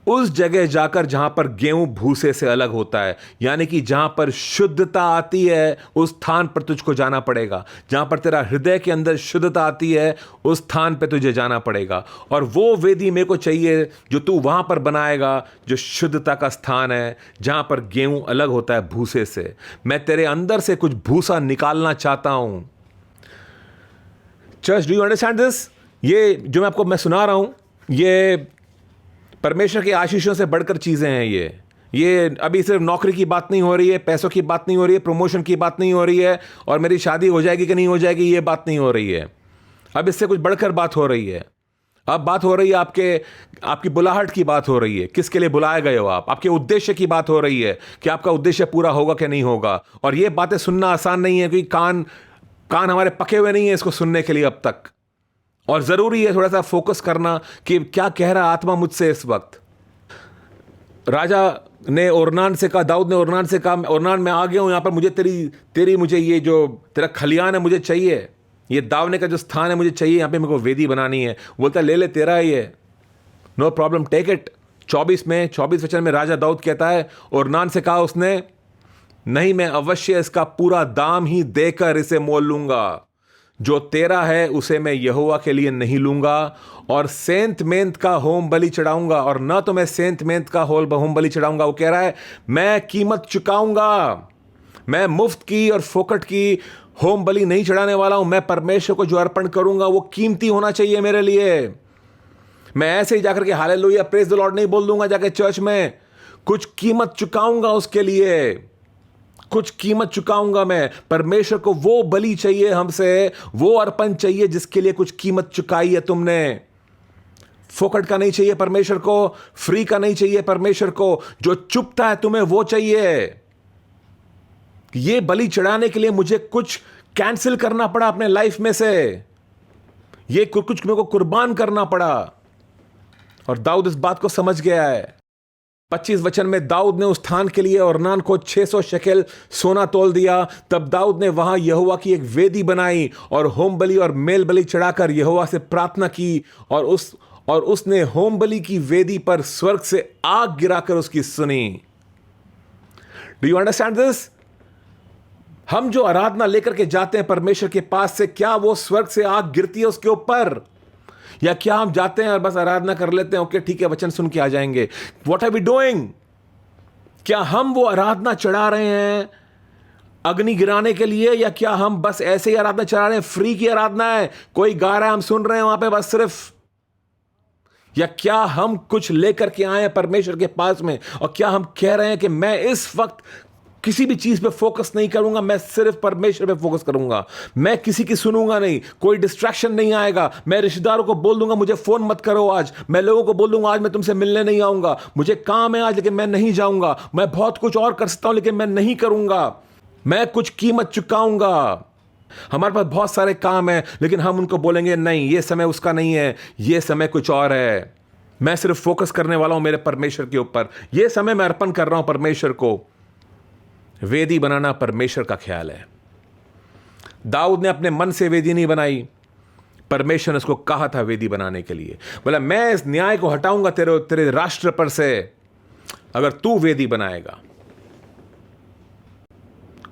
उस जगह जाकर जहां पर गेहूं भूसे से अलग होता है, यानी कि जहां पर शुद्धता आती है उस स्थान पर तुझको जाना पड़ेगा। जहां पर तेरा हृदय के अंदर शुद्धता आती है उस स्थान पर तुझे जाना पड़ेगा। और वो वेदी मेरे को चाहिए जो तू वहां पर बनाएगा, जो शुद्धता का स्थान है, जहां पर गेहूं अलग होता है भूसे से। मैं तेरे अंदर से कुछ भूसा निकालना चाहता हूं। Church, do you understand this? ये जो मैं सुना रहा हूं, ये परमेश्वर के आशीषों से बढ़कर चीजें हैं। ये अभी सिर्फ नौकरी की बात नहीं हो रही है, पैसों की बात नहीं हो रही है, प्रमोशन की बात नहीं हो रही है, और मेरी शादी हो जाएगी कि नहीं हो जाएगी ये बात नहीं हो रही है। अब इससे कुछ बढ़कर बात हो रही है। अब बात हो रही है आपकी बुलाहट की बात हो रही है। किसके लिए बुलाए गए हो आप? आपके उद्देश्य की बात हो रही है कि आपका उद्देश्य पूरा होगा कि नहीं होगा। और ये बातें सुनना आसान नहीं है, क्योंकि कान हमारे पके हुए नहीं है इसको सुनने के लिए अब तक। और जरूरी है थोड़ा सा फोकस करना कि क्या कह रहा आत्मा मुझसे इस वक्त। राजा ने ओरनान से कहा, दाऊद ने ओरनान से कहा, ओरनान मैं आ गया हूं यहां पर, मुझे तेरी मुझे ये जो तेरा खलियान है मुझे चाहिए, ये दावने का जो स्थान है मुझे चाहिए, यहां पे मेरे को वेदी बनानी है। बोलता ले तेरा ही है, नो प्रॉब्लम, टेक इट। 24 वचन में राजा दाऊद कहता है, ओरनान से कहा उसने, नहीं मैं अवश्य इसका पूरा दाम ही देकर इसे मोल लूंगा। जो तेरा है उसे मैं यहोवा के लिए नहीं लूंगा, और सेंत मेंत का होम बलि चढ़ाऊंगा, और ना तो मैं सेंत मेंत का होम बलि चढ़ाऊंगा। वो कह रहा है मैं कीमत चुकाऊंगा, मैं मुफ्त की और फोकट की होम बलि नहीं चढ़ाने वाला हूं। मैं परमेश्वर को जो अर्पण करूंगा वो कीमती होना चाहिए मेरे लिए। मैं ऐसे ही जाकर के हालेलुया प्रेज द लॉर्ड नहीं बोल दूंगा जाके चर्च में। कुछ कीमत चुकाऊंगा उसके लिए, कुछ कीमत चुकाऊंगा मैं। परमेश्वर को वो बलि चाहिए हमसे, वो अर्पण चाहिए जिसके लिए कुछ कीमत चुकाई है तुमने। फोकट का नहीं चाहिए परमेश्वर को, फ्री का नहीं चाहिए परमेश्वर को। जो चुपता है तुम्हें वो चाहिए। ये बलि चढ़ाने के लिए मुझे कुछ कैंसिल करना पड़ा अपने लाइफ में से, ये कुछ मेरे को कुर्बान करना पड़ा। और दाऊद इस बात को समझ गया है। 25 वचन में दाऊद ने उस स्थान के लिए ओरनान को 600 शेकेल सोना तोल दिया। तब दाऊद ने वहां यहोवा की एक वेदी बनाई और होम बलि और मेल बलि चढ़ाकर यहोवा से प्रार्थना की, और उसने होम बलि की वेदी पर स्वर्ग से आग गिराकर उसकी सुनी। Do you understand this? हम जो आराधना लेकर के जाते हैं परमेश्वर के पास से, क्या वो स्वर्ग से आग गिरती है उसके ऊपर, या क्या हम जाते हैं और बस आराधना कर लेते हैं, ओके ठीक है वचन सुन के आ जाएंगे? What are we doing? क्या हम वो आराधना चढ़ा रहे हैं अग्नि गिराने के लिए, या क्या हम बस ऐसे ही आराधना चढ़ा रहे हैं, फ्री की आराधना है, कोई गा रहा है हम सुन रहे हैं वहां पे बस सिर्फ? या क्या हम कुछ लेकर के आए हैं परमेश्वर के पास में, और क्या हम कह रहे हैं कि मैं इस वक्त किसी भी चीज पे फोकस नहीं करूंगा, मैं सिर्फ परमेश्वर पे फोकस करूंगा, मैं किसी की सुनूंगा नहीं, कोई डिस्ट्रैक्शन नहीं आएगा। मैं रिश्तेदारों को बोल दूंगा मुझे फोन मत करो आज, मैं लोगों को बोल दूंगा आज मैं तुमसे मिलने नहीं आऊंगा, मुझे काम है आज लेकिन मैं नहीं जाऊंगा, मैं बहुत कुछ और कर सकता हूं लेकिन मैं नहीं करूंगा, मैं कुछ कीमत चुकाऊंगा। हमारे पास बहुत सारे काम है लेकिन हम उनको बोलेंगे नहीं ये समय उसका नहीं है, ये समय कुछ और है, मैं सिर्फ फोकस करने वाला हूं मेरे परमेश्वर के ऊपर, ये समय मैं अर्पण कर रहा हूं परमेश्वर को। वेदी बनाना परमेश्वर का ख्याल है। दाऊद ने अपने मन से वेदी नहीं बनाई, परमेश्वर ने उसको कहा था वेदी बनाने के लिए। बोला मैं इस न्याय को हटाऊंगा तेरे राष्ट्र पर से अगर तू वेदी बनाएगा।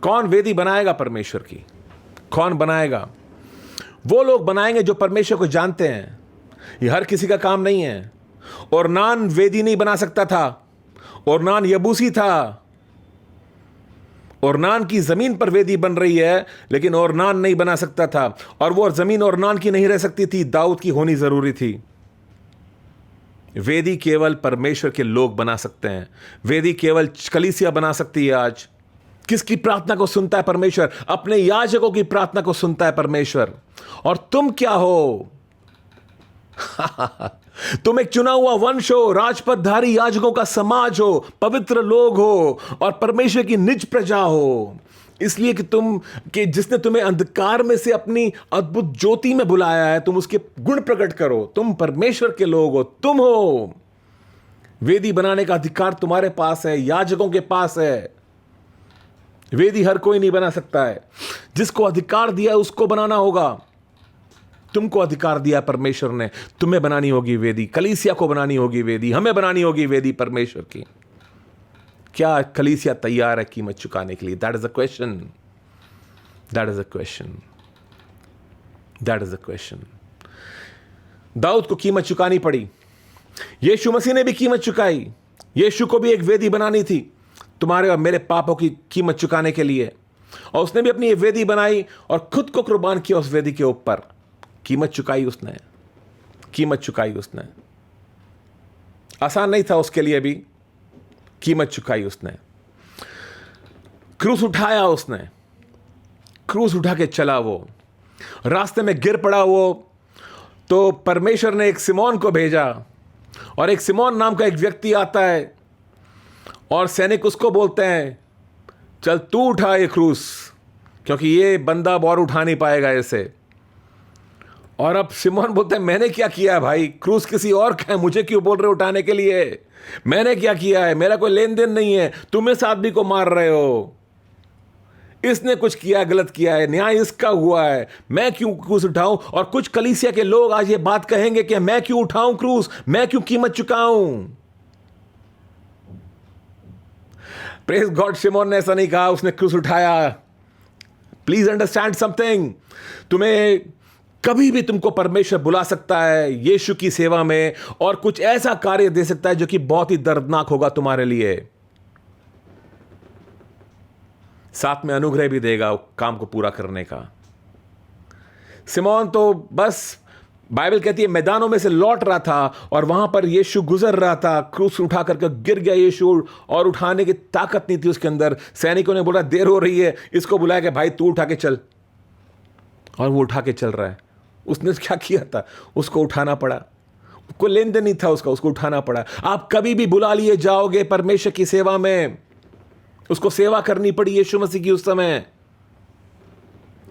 कौन वेदी बनाएगा परमेश्वर की? कौन बनाएगा? वो लोग बनाएंगे जो परमेश्वर को जानते हैं। ये हर किसी का काम नहीं है। ओरनान वेदी नहीं बना सकता था, ओरनान यबूसी था। ओरनान की जमीन पर वेदी बन रही है लेकिन ओरनान नहीं बना सकता था, और वो जमीन ओरनान की नहीं रह सकती थी, दाऊद की होनी जरूरी थी। वेदी केवल परमेश्वर के लोग बना सकते हैं। वेदी केवल कलीसिया बना सकती है। आज किसकी प्रार्थना को सुनता है परमेश्वर? अपने याजकों की प्रार्थना को सुनता है परमेश्वर। और तुम क्या हो? तुम एक चुना हुआ वंश हो, राजपदधारी याजकों का समाज हो, पवित्र लोग हो और परमेश्वर की निज प्रजा हो। इसलिए कि जिसने तुम्हें अंधकार में से अपनी अद्भुत ज्योति में बुलाया है, तुम उसके गुण प्रकट करो। तुम परमेश्वर के लोग हो, तुम हो। वेदी बनाने का अधिकार तुम्हारे पास है, याजकों के पास है। वेदी हर कोई नहीं बना सकता है। जिसको अधिकार दिया है उसको बनाना होगा। तुमको अधिकार दिया परमेश्वर ने, तुम्हें बनानी होगी वेदी। कलीसिया को बनानी होगी वेदी, हमें बनानी होगी वेदी परमेश्वर की। क्या कलीसिया तैयार है कीमत चुकाने के लिए? That is the question. That is the question. That is the question. दाऊद को कीमत चुकानी पड़ी। यीशु मसीह ने भी कीमत चुकाई। यीशु को भी एक वेदी बनानी थी तुम्हारे और मेरे पापों की कीमत चुकाने के लिए, और उसने भी अपनी वेदी बनाई और खुद को कुर्बान किया उस वेदी के ऊपर। कीमत चुकाई उसने, कीमत चुकाई उसने। आसान नहीं था उसके लिए भी, कीमत चुकाई उसने। क्रूस उठाया उसने, क्रूस उठा के चला। वो रास्ते में गिर पड़ा वो, तो परमेश्वर ने एक सिमोन को भेजा, और एक सिमोन नाम का एक व्यक्ति आता है और सैनिक उसको बोलते हैं, चल तू उठा ये क्रूस, क्योंकि ये बंदा और उठा नहीं पाएगा इसे। और अब सिमोन बोलते हैं, मैंने क्या किया है भाई? क्रूस किसी और का है, मुझे क्यों बोल रहे हो उठाने के लिए? मैंने क्या किया है? मेरा कोई लेन देन नहीं है, तुम इस आदमी को मार रहे हो। इसने कुछ किया, गलत किया है, न्याय इसका हुआ है, मैं क्यों क्रूस उठाऊं? और कुछ कलीसिया के लोग आज ये बात कहेंगे कि मैं क्यों उठाऊं क्रूस, मैं क्यों कीमत चुकाऊं? प्रेज गॉड, सिमोन ने ऐसा नहीं कहा, उसने क्रूस उठाया। Please understand something. तुम्हें कभी भी तुमको परमेश्वर बुला सकता है यीशु की सेवा में, और कुछ ऐसा कार्य दे सकता है जो कि बहुत ही दर्दनाक होगा तुम्हारे लिए। साथ में अनुग्रह भी देगा काम को पूरा करने का। सिमोन तो बस, बाइबल कहती है, मैदानों में से लौट रहा था और वहां पर यीशु गुजर रहा था। क्रूस उठा करके गिर गया यीशु, और उठाने की ताकत नहीं थी उसके अंदर। सैनिकों ने बोला देर हो रही है, इसको बुलाया कि भाई तू उठा के चल, और वो उठा के चल रहा है। उसने क्या किया था? उसको उठाना पड़ा। कोई लेन देन नहीं था उसका, उसको उठाना पड़ा। आप कभी भी बुला लिए जाओगे परमेश्वर की सेवा में, उसको सेवा करनी पड़ी यीशु मसीह की उस समय।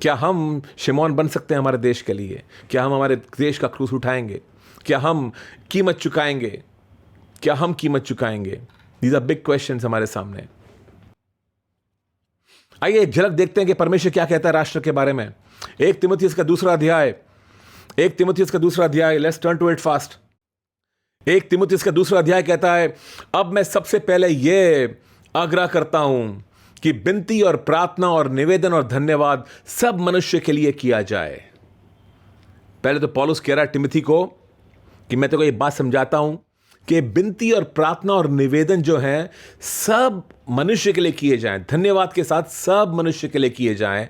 क्या हम शिमोन बन सकते हैं हमारे देश के लिए? क्या हम हमारे देश का क्रूस उठाएंगे? क्या हम कीमत चुकाएंगे? क्या हम कीमत चुकाएंगे? दीज आर बिग क्वेश्चंस हमारे सामने। आइए एक झलक देखते हैं कि परमेश्वर क्या कहता है राष्ट्र के बारे में। 1 तीमुथियुस का दूसरा अध्याय, 1 तीमुथियुस का दूसरा अध्याय, let's turn to it fast. 1 तीमुथियुस का दूसरा अध्याय कहता है, अब मैं सबसे पहले यह आग्रह करता हूं कि विनती और प्रार्थना और निवेदन और धन्यवाद सब मनुष्य के लिए किया जाए। पहले तो पौलुस कह रहा है तिमुथी को कि मैं तो ये बात समझाता हूं कि विनती और प्रार्थना और निवेदन जो हैं सब मनुष्य के लिए किए जाएं, धन्यवाद के साथ सब मनुष्य के लिए किए जाएं।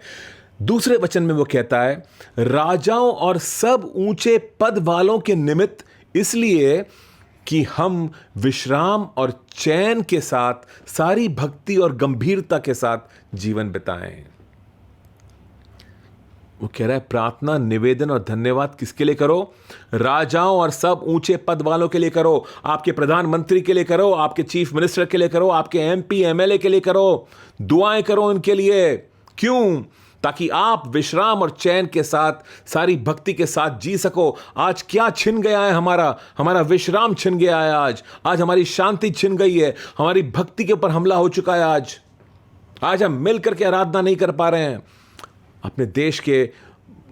दूसरे वचन में वो कहता है, राजाओं और सब ऊंचे पद वालों के निमित्त, इसलिए कि हम विश्राम और चैन के साथ सारी भक्ति और गंभीरता के साथ जीवन बिताएं। वो कह रहा है प्रार्थना, निवेदन और धन्यवाद किसके लिए करो? राजाओं और सब ऊंचे पद वालों के लिए करो। आपके प्रधानमंत्री के लिए करो, आपके चीफ मिनिस्टर के लिए करो, आपके एमपी एमएलए के लिए करो। दुआएं करो उनके लिए। क्यों? ताकि आप विश्राम और चैन के साथ सारी भक्ति के साथ जी सको। आज क्या छिन गया है? हमारा विश्राम छिन गया है। आज हमारी शांति छिन गई है। हमारी भक्ति के ऊपर हमला हो चुका है। आज हम मिल करके आराधना नहीं कर पा रहे हैं। अपने देश के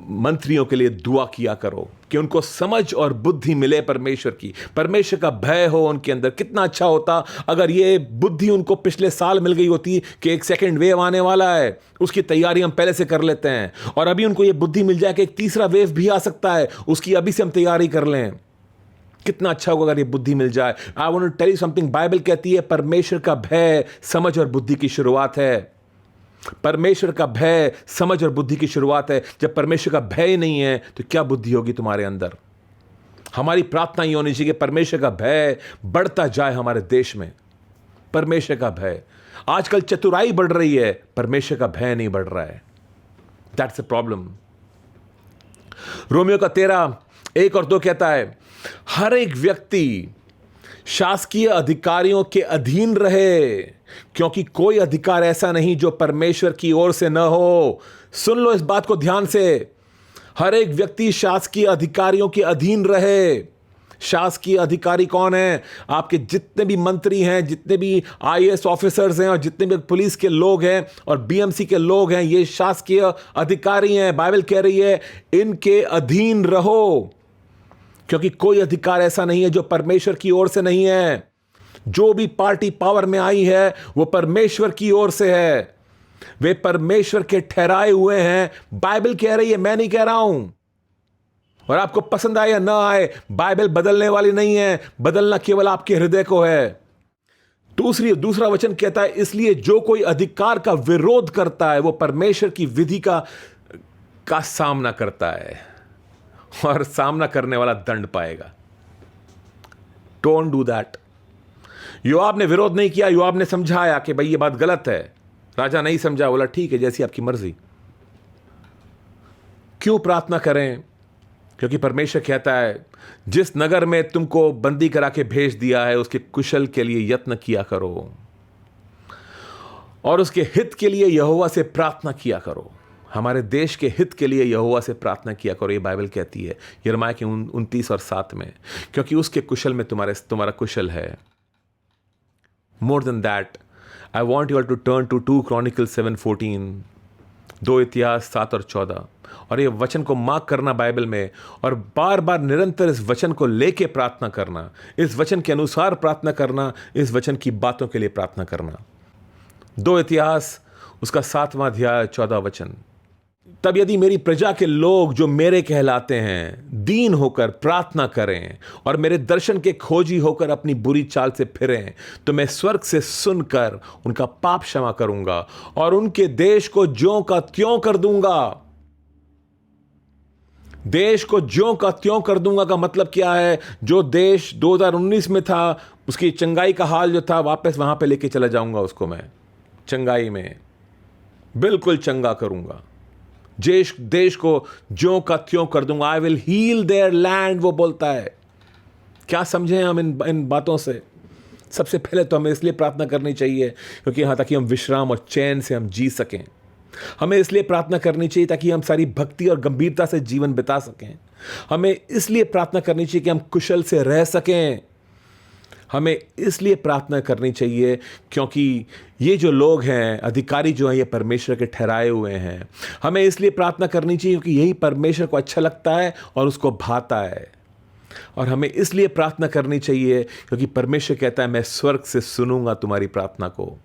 मंत्रियों के लिए दुआ किया करो कि उनको समझ और बुद्धि मिले परमेश्वर की, परमेश्वर का भय हो उनके अंदर। कितना अच्छा होता अगर ये बुद्धि उनको पिछले साल मिल गई होती कि एक सेकंड वेव आने वाला है, उसकी तैयारी हम पहले से कर लेते हैं। और अभी उनको ये बुद्धि मिल जाए कि एक तीसरा वेव भी आ सकता है, उसकी अभी से हम तैयारी कर लें। कितना अच्छा होगा अगर ये बुद्धि मिल जाए। I want to tell you something, Bible कहती है परमेश्वर का भय समझ और बुद्धि की शुरुआत है। परमेश्वर का भय समझ और बुद्धि की शुरुआत है। जब परमेश्वर का भय नहीं है तो क्या बुद्धि होगी तुम्हारे अंदर? हमारी प्रार्थना ये होनी चाहिए कि परमेश्वर का भय बढ़ता जाए हमारे देश में। परमेश्वर का भय। आजकल चतुराई बढ़ रही है, परमेश्वर का भय नहीं बढ़ रहा है। That's a problem. रोमियो का 13:1 और 2 कहता है, हर एक व्यक्ति शासकीय अधिकारियों के अधीन रहे, क्योंकि कोई अधिकार ऐसा नहीं जो परमेश्वर की ओर से न हो। सुन लो इस बात को ध्यान से। हर एक व्यक्ति शासकीय अधिकारियों के अधीन रहे। शासकीय अधिकारी कौन है? आपके जितने भी मंत्री हैं, जितने भी आईएएस ऑफिसर्स हैं और जितने भी पुलिस के लोग हैं और बीएमसी के लोग हैं, ये शासकीय अधिकारी हैं। बाइबल कह रही है इनके अधीन रहो, क्योंकि कोई अधिकार ऐसा नहीं है जो परमेश्वर की ओर से नहीं है। जो भी पार्टी पावर में आई है वो परमेश्वर की ओर से है। वे परमेश्वर के ठहराए हुए हैं। बाइबल कह रही है, मैं नहीं कह रहा हूं। और आपको पसंद आए या ना आए, बाइबल बदलने वाली नहीं है। बदलना केवल आपके हृदय को है। दूसरा वचन कहता है, इसलिए जो कोई अधिकार का विरोध करता है वो परमेश्वर की विधि का सामना करता है, और सामना करने वाला दंड पाएगा। Don't do that. योआब ने विरोध नहीं किया। योआब ने समझाया कि भाई ये बात गलत है। राजा नहीं समझा, बोला ठीक है, जैसी आपकी मर्जी। क्यों प्रार्थना करें? क्योंकि परमेश्वर कहता है जिस नगर में तुमको बंदी करा के भेज दिया है उसके कुशल के लिए यत्न किया करो, और उसके हित के लिए यहोवा से प्रार्थना किया करो। हमारे देश के हित के लिए यहोवा से प्रार्थना किया करो, ये बाइबल कहती है यिर्मयाह के 29 और 7 में, क्योंकि उसके कुशल में तुम्हारा कुशल है। More than that, I want you all to turn to 2 Chronicles 7:14, 2 इतिहास 7 और 14, और ये वचन को मार्क करना बाइबल में, और बार बार निरंतर इस वचन को लेके प्रार्थना करना, इस वचन के अनुसार प्रार्थना करना, इस वचन की बातों के लिए प्रार्थना करना। 2 इतिहास उसका 7वां अध्याय 14 वचन। तब यदि मेरी प्रजा के लोग जो मेरे कहलाते हैं दीन होकर प्रार्थना करें और मेरे दर्शन के खोजी होकर अपनी बुरी चाल से फिरें, तो मैं स्वर्ग से सुनकर उनका पाप क्षमा करूंगा और उनके देश को ज्यों का त्यों कर दूंगा। देश को ज्यों का त्यों कर दूंगा का मतलब क्या है? जो देश 2019 में था उसकी चंगाई का हाल जो था, वापस वहां पे लेके चला जाऊंगा उसको। मैं चंगाई में बिल्कुल चंगा करूंगा। देश को ज्यों का त्यों कर दूंगा। I will heal their land, वो बोलता है। क्या समझे हम इन बातों से? सबसे पहले तो हमें इसलिए प्रार्थना करनी चाहिए क्योंकि यहां ताकि हम विश्राम और चैन से हम जी सकें। हमें इसलिए प्रार्थना करनी चाहिए ताकि हम सारी भक्ति और गंभीरता से जीवन बिता सकें। हमें इसलिए प्रार्थना करनी चाहिए कि हम कुशल से रह सकें। हमें इसलिए प्रार्थना करनी चाहिए क्योंकि ये जो लोग हैं, अधिकारी जो हैं, ये परमेश्वर के ठहराए हुए हैं। हमें इसलिए प्रार्थना करनी चाहिए क्योंकि यही परमेश्वर को अच्छा लगता है और उसको भाता है। और हमें इसलिए प्रार्थना करनी चाहिए क्योंकि परमेश्वर कहता है मैं स्वर्ग से सुनूंगा तुम्हारी प्रार्थना को,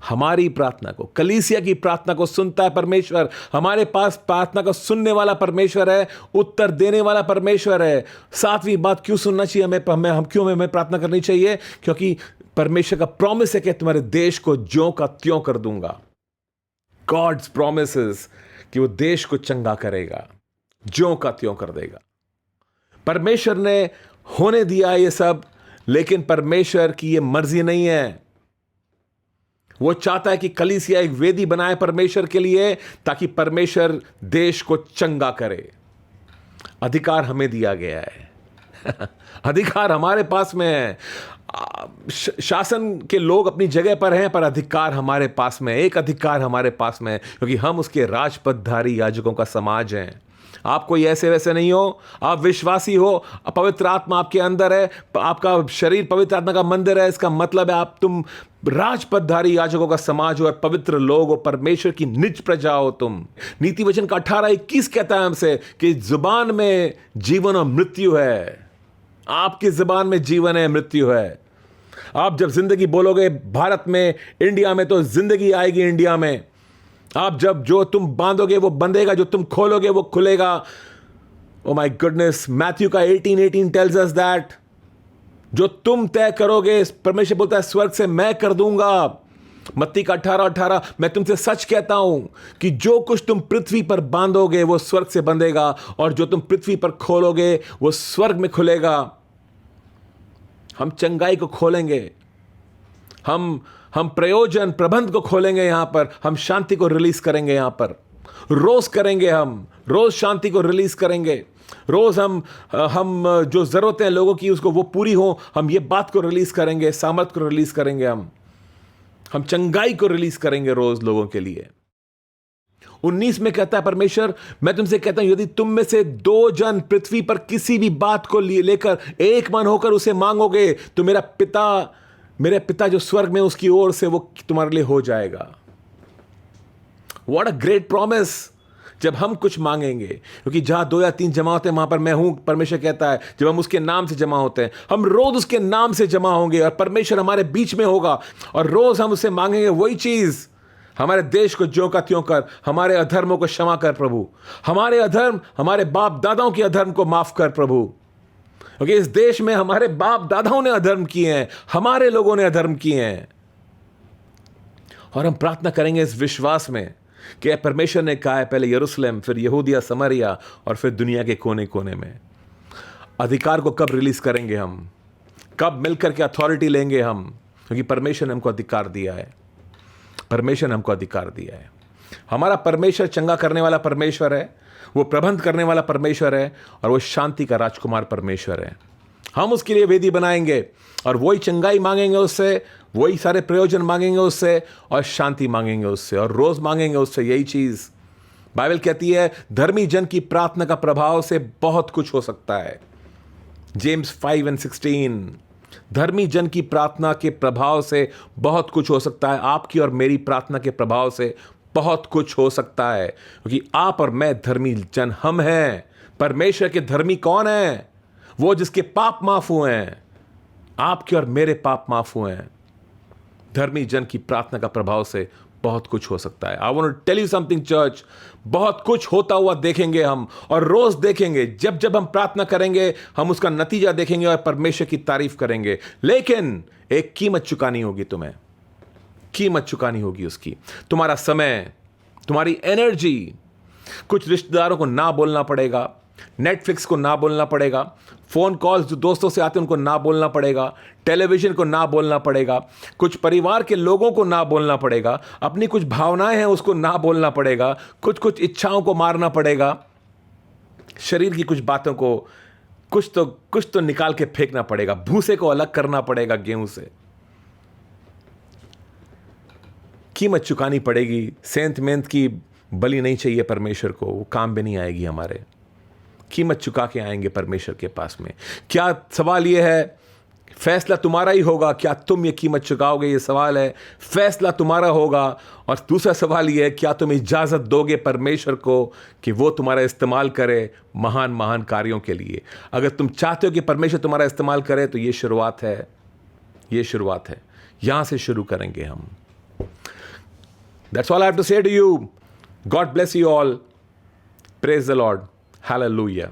हमारी प्रार्थना को। कलीसिया की प्रार्थना को सुनता है परमेश्वर। हमारे पास प्रार्थना को सुनने वाला परमेश्वर है, उत्तर देने वाला परमेश्वर है। 7वीं बात क्यों सुनना चाहिए हमें प्रार्थना करनी चाहिए? क्योंकि परमेश्वर का प्रॉमिस है कि तुम्हारे देश को ज्यों का त्यों कर दूंगा। गॉड्स प्रॉमिसेस कि वो देश को चंगा करेगा, ज्यों का त्यों कर देगा। परमेश्वर ने होने दिया ये सब, लेकिन परमेश्वर की ये मर्जी नहीं है। वो चाहता है कि कलीसिया एक वेदी बनाए परमेश्वर के लिए ताकि परमेश्वर देश को चंगा करे। अधिकार हमें दिया गया है। अधिकार हमारे पास में है। शासन के लोग अपनी जगह पर हैं, पर अधिकार हमारे पास में। एक अधिकार हमारे पास में है क्योंकि हम उसके राजपदधारी याजकों का समाज हैं। आप कोई ऐसे वैसे नहीं हो, आप विश्वासी हो, पवित्र आत्मा आपके अंदर है, आपका शरीर पवित्र आत्मा का मंदिर है। इसका मतलब है तुम राजपदधारी याजकों का समाज हो और पवित्र लोग हो, परमेश्वर की निज प्रजा हो तुम। नीति वचन का 18:21 कहता है हमसे कि जुबान में जीवन और मृत्यु है। आपकी जुबान में जीवन है, मृत्यु है। आप जब जिंदगी बोलोगे भारत में, इंडिया में, तो जिंदगी आएगी इंडिया में। आप जो तुम बांधोगे वो बंधेगा, जो तुम खोलोगे वो खुलेगा। ओ माय गुडनेस, मैथ्यू का 18:18 टेल्स अस दैट जो तुम तय करोगे, परमेश्वर बोलता है स्वर्ग से मैं कर दूंगा। मत्ती का 18:18, मैं तुमसे सच कहता हूं कि जो कुछ तुम पृथ्वी पर बांधोगे वो स्वर्ग से बंधेगा, और जो तुम पृथ्वी पर खोलोगे वो स्वर्ग में खुलेगा। हम चंगाई को खोलेंगे, हम प्रयोजन प्रबंध को खोलेंगे। यहां पर हम शांति को रिलीज करेंगे। यहां पर रोज करेंगे, हम रोज शांति को रिलीज करेंगे, रोज हम जो जरूरतें हैं लोगों की उसको वो पूरी हो, हम ये बात को रिलीज करेंगे, सामर्थ को रिलीज करेंगे, हम चंगाई को रिलीज करेंगे रोज लोगों के लिए। 19 में कहता है परमेश्वर, मैं तुमसे कहता हूं यदि तुम में से 2 जन पृथ्वी पर किसी भी बात को लेकर एक मन होकर उसे मांगोगे तो मेरे पिता जो स्वर्ग में उसकी ओर से वो तुम्हारे लिए हो जाएगा। What a great promise. जब हम कुछ मांगेंगे, क्योंकि जहां 2 या 3 जमा होते हैं वहां पर मैं हूं, परमेश्वर कहता है। जब हम उसके नाम से जमा होते हैं, हम रोज उसके नाम से जमा होंगे और परमेश्वर हमारे बीच में होगा और रोज हम उससे मांगेंगे वही चीज। हमारे देश को ज्यों का त्यों कर, हमारे अधर्मों को क्षमा कर प्रभु, हमारे अधर्म, हमारे बाप दादाओं के अधर्म को माफ कर प्रभु, क्योंकि इस देश में हमारे बाप दादाओं ने अधर्म किए हैं, हमारे लोगों ने अधर्म किए हैं। और हम प्रार्थना करेंगे इस विश्वास में कि परमेश्वर ने कहा है, पहले यरूशलेम, फिर यहूदिया, समरिया और फिर दुनिया के कोने कोने में। अधिकार को कब रिलीज करेंगे हम, कब मिलकर के अथॉरिटी लेंगे हम, क्योंकि परमेश्वर ने हमको अधिकार दिया है। परमेश्वर ने हमको अधिकार दिया है। हमारा परमेश्वर चंगा करने वाला परमेश्वर है, वो प्रबंध करने वाला परमेश्वर है और वो शांति का राजकुमार परमेश्वर है। हम उसके लिए वेदी बनाएंगे और वही चंगाई मांगेंगे उससे, वही सारे प्रयोजन मांगेंगे उससे और शांति मांगेंगे उससे और रोज मांगेंगे उससे यही चीज। बाइबल कहती है धर्मी जन की प्रार्थना का प्रभाव से बहुत कुछ हो सकता है। जेम्स 5:16, धर्मी जन की प्रार्थना के प्रभाव से बहुत कुछ हो सकता है। आपकी और मेरी प्रार्थना के प्रभाव से बहुत कुछ हो सकता है, क्योंकि आप और मैं धर्मी जन हम हैं। परमेश्वर के धर्मी कौन है? वो जिसके पाप माफ हुए हैं। आपके और मेरे पाप माफ हुए हैं। धर्मी जन की प्रार्थना का प्रभाव से बहुत कुछ हो सकता है। I want to tell you something church, बहुत कुछ होता हुआ देखेंगे हम और रोज देखेंगे। जब जब हम प्रार्थना करेंगे हम उसका नतीजा देखेंगे और परमेश्वर की तारीफ करेंगे। लेकिन एक कीमत चुकानी होगी, तुम्हें कीमत चुकानी होगी उसकी। तुम्हारा समय, तुम्हारी एनर्जी। कुछ रिश्तेदारों को ना बोलना पड़ेगा, नेटफ्लिक्स को ना बोलना पड़ेगा, फोन कॉल्स जो दोस्तों से आते हैं उनको ना बोलना पड़ेगा, टेलीविजन को ना बोलना पड़ेगा, कुछ परिवार के लोगों को ना बोलना पड़ेगा, अपनी कुछ भावनाएं हैं उसको ना बोलना पड़ेगा, कुछ इच्छाओं को मारना पड़ेगा, शरीर की कुछ बातों को कुछ तो निकाल के फेंकना पड़ेगा, भूसे को अलग करना पड़ेगा गेहूं से। कीमत चुकानी पड़ेगी। सेंत मेंत की बलि नहीं चाहिए परमेश्वर को, वो काम भी नहीं आएगी हमारे। कीमत चुका के आएंगे परमेश्वर के पास में। क्या सवाल ये है, फैसला तुम्हारा ही होगा, क्या तुम ये कीमत चुकाओगे? ये सवाल है, फैसला तुम्हारा होगा। और दूसरा सवाल ये है, क्या तुम इजाजत दोगे परमेश्वर को कि वो तुम्हारा इस्तेमाल करे महान महान कार्यों के लिए? अगर तुम चाहते हो कि परमेश्वर तुम्हारा इस्तेमाल करे तो ये शुरुआत है, ये शुरुआत है। यहां से शुरू करेंगे हम। That's all I have to say to you. God bless you all. Praise the Lord. Hallelujah.